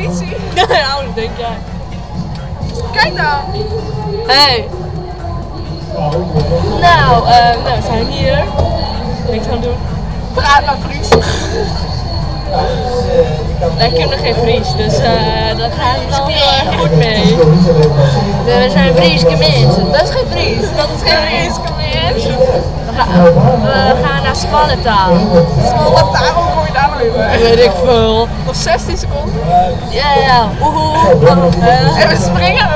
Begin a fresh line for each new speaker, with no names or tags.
politie.
Nou, dat denk jij.
Kijk nou.
Hey. Nou, we zijn hier. Niks aan doen.
Praat maar Fries.
Wij kunnen geen Fries, dus dat gaat er wel heel erg goed mee. We zijn Friese mensen. Dat is geen Fries. Dat is geen Friese mensen. We gaan naar Spannentaal.
Wat daarom kom je daar nou weer?
Weet ik veel.
Nog 16 seconden.
Ja. Woehoe.
En we springen.